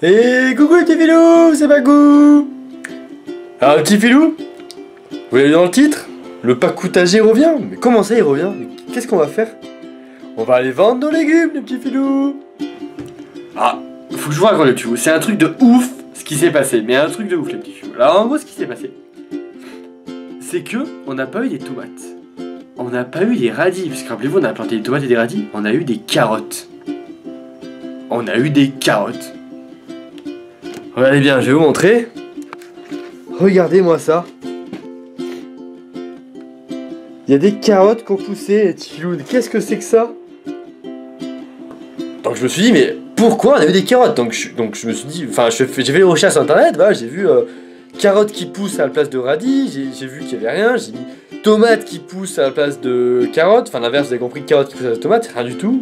Et coucou les petits filous, c'est Bagou. Alors le petit filou, vous l'avez vu dans le titre, le pacoutager revient. Mais comment ça il revient? Qu'est-ce qu'on va faire? On va aller vendre nos légumes les petits filous. Ah, faut que je vous raconte le petit filou, c'est un truc de ouf ce qui s'est passé, mais un truc de ouf les petits filous. Alors en gros ce qui s'est passé, c'est que on n'a pas eu des tomates, on n'a pas eu des radis, parce que rappelez-vous on a planté des tomates et des radis, on a eu des carottes. On a eu des carottes. Regardez bien, je vais vous montrer. Regardez-moi ça. Il y a des carottes qui ont poussé, les petits filous. Qu'est-ce que c'est que ça? Donc je me suis dit, mais pourquoi on a eu des carottes? Donc je me suis dit, enfin j'ai fait les recherches sur internet, voilà, j'ai vu carottes qui poussent à la place de radis, j'ai vu qu'il n'y avait rien, j'ai mis tomates qui poussent à la place de carottes, enfin l'inverse, vous avez compris, carottes qui poussent à la place de tomates, rien du tout.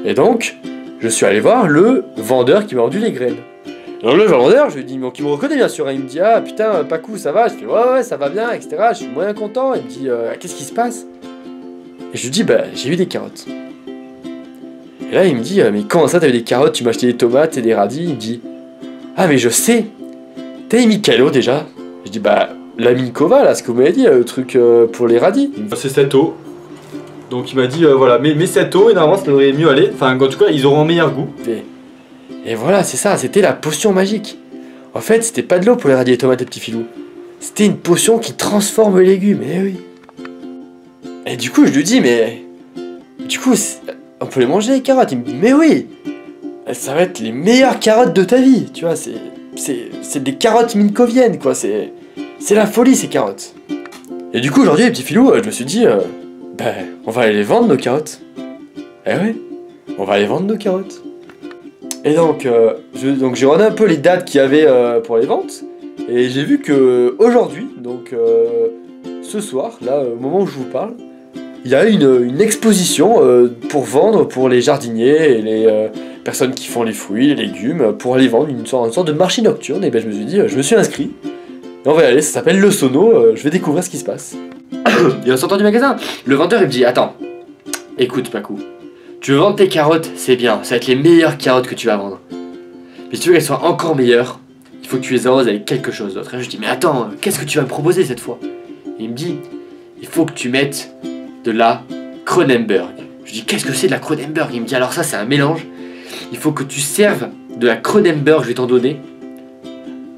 Et donc, je suis allé voir le vendeur qui m'a vendu les graines. Donc le vendeur, je lui dis, qui me reconnaît bien sûr, hein, il me dit, ah putain, Pacou, ça va? Je fais, ouais, ça va bien, etc. Je suis moyen content, il me dit, qu'est-ce qui se passe? Et je lui dis, bah, j'ai eu des carottes. Et là, il me dit, mais comment ça, t'as eu des carottes? Tu m'as acheté des tomates et des radis? Il me dit, ah, mais je sais, t'as mis quelle eau déjà? Je dis, bah, la Minkova, là, ce que vous m'avez dit, le truc pour les radis. C'est cette eau. Donc il m'a dit, voilà, mais cette eau, et normalement ça devrait mieux aller. Enfin, en tout cas, ils auront un meilleur goût. Et voilà, c'est ça, c'était la potion magique. En fait, c'était pas de l'eau pour les radis et tomates et petits filous. C'était une potion qui transforme les légumes, eh oui. Et du coup, je lui dis, mais... Du coup, on peut les manger les carottes? Il me dit, mais oui, ça va être les meilleures carottes de ta vie, tu vois, c'est des carottes minkoviennes, quoi, c'est la folie, ces carottes. Et du coup, aujourd'hui, les petits filous, je me suis dit, ben, on va aller les vendre, nos carottes. Eh oui, on va aller vendre nos carottes. Et donc, j'ai regardé un peu les dates qu'il y avait pour les ventes, et j'ai vu que aujourd'hui, donc ce soir, là, au moment où je vous parle, il y a une exposition pour vendre pour les jardiniers et les personnes qui font les fruits, les légumes, pour aller vendre une sorte de marché nocturne. Et ben je me suis dit, je me suis inscrit, et on va y aller, ça s'appelle Le Sono, je vais découvrir ce qui se passe. Et en sortant du magasin, le vendeur il me dit, attends, écoute Pacou, tu veux vendre tes carottes, c'est bien, ça va être les meilleures carottes que tu vas vendre. Mais si tu veux qu'elles soient encore meilleures, il faut que tu les arroses avec quelque chose d'autre. Et je dis, mais attends, qu'est-ce que tu vas me proposer cette fois? Et il me dit, il faut que tu mettes de la Kronenbourg. Je dis, qu'est-ce que c'est de la Kronenbourg? Il me dit, alors ça c'est un mélange, il faut que tu serves de la Kronenbourg, je vais t'en donner,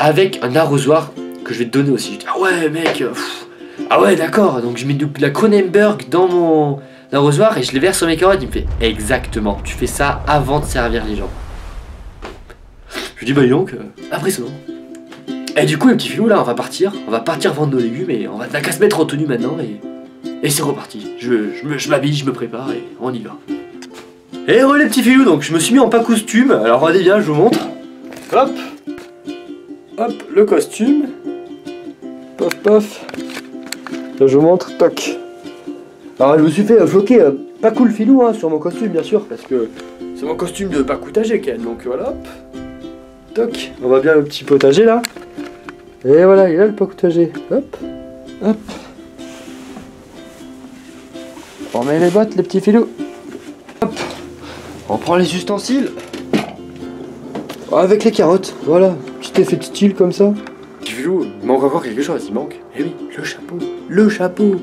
avec un arrosoir que je vais te donner aussi. Je dis, ah ouais mec, ah ouais d'accord, donc je mets de la Kronenbourg dans mon arrosoir et je les verse sur mes carottes. Il me fait, exactement, tu fais ça avant de servir les gens. Je lui dis, bah dis donc, impressionnant. Et du coup les petits filous là, on va partir vendre nos légumes et on va qu'à se mettre en tenue maintenant et c'est reparti. Je m'habille, je me prépare et on y va. Et ouais les petits filous, donc je me suis mis en pas costume, alors regardez bien, je vous montre. Hop, hop, le costume. Pof, pof. Là, je vous montre, toc. Alors je me suis fait floquer pas cool filou hein, sur mon costume bien sûr, parce que c'est mon costume de pacoutager quand même, donc voilà, hop. Toc, on va bien le petit potager là. Et voilà, il est là le pacoutager. Hop, hop. On met les bottes les petits filous. Hop. On prend les ustensiles. Avec les carottes, voilà. Petit effet de style comme ça. Petit filou, il manque encore quelque chose, il manque. Eh oui, le chapeau. Le chapeau.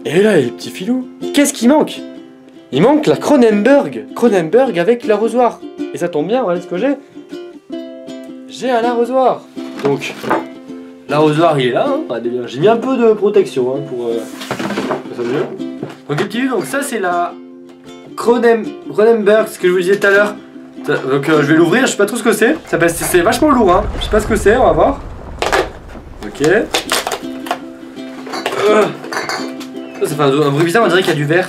Et là les petits filous, qu'est-ce qui manque? Il manque la Kronenbourg. Kronenbourg avec l'arrosoir. Et ça tombe bien, voilà ce que j'ai. J'ai un arrosoir. Donc, l'arrosoir il est là, hein. J'ai mis un peu de protection hein, pour ça mieux. Donc les petits filous, donc ça c'est la Kronenbourg, ce que je vous disais tout à l'heure. Donc je vais l'ouvrir, je sais pas trop ce que c'est. C'est vachement lourd, hein. Je sais pas ce que c'est, on va voir. Ok. Ça fait un bruit bizarre, on dirait qu'il y a du verre.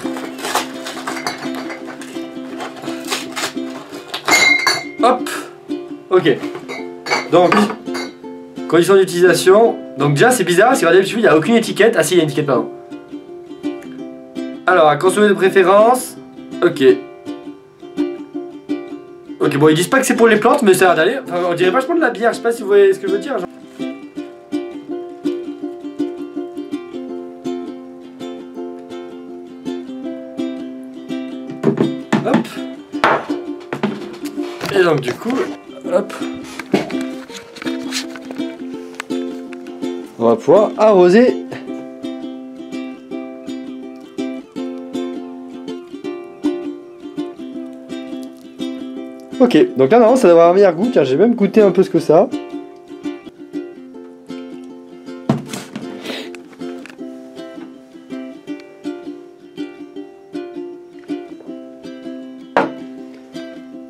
Hop. Ok. Donc, conditions d'utilisation. Donc déjà c'est bizarre, parce que regardez, il n'y a aucune étiquette. Ah si, il y a une étiquette, pardon. Alors, à consommer de préférence. Ok. Ok, bon, ils disent pas que c'est pour les plantes, mais ça a l'air d'aller. Enfin, on dirait vachement de la bière, je sais pas si vous voyez ce que je veux dire. Genre. Hop. Et Et donc du coup, hop, on va pouvoir arroser. Ok, donc là normalement ça devrait avoir un meilleur goût. Tiens, j'ai même goûté un peu ce que ça a.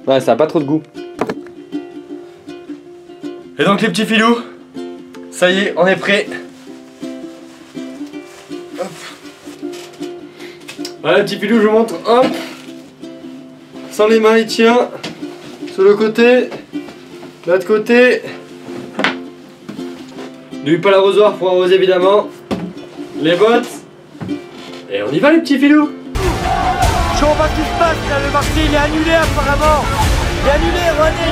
Ouais, ça a pas trop de goût. Et donc les petits filous, ça y est, on est prêt. Hop. Voilà les petits filous, je vous montre. Hop. Sans les mains, il tient. Sur le côté. L'autre côté. N'oublie pas l'arrosoir pour arroser évidemment. Les bottes. Et on y va les petits filous. Je vois pas ce qui se passe là, le marché il est annulé apparemment. Il est annulé, René.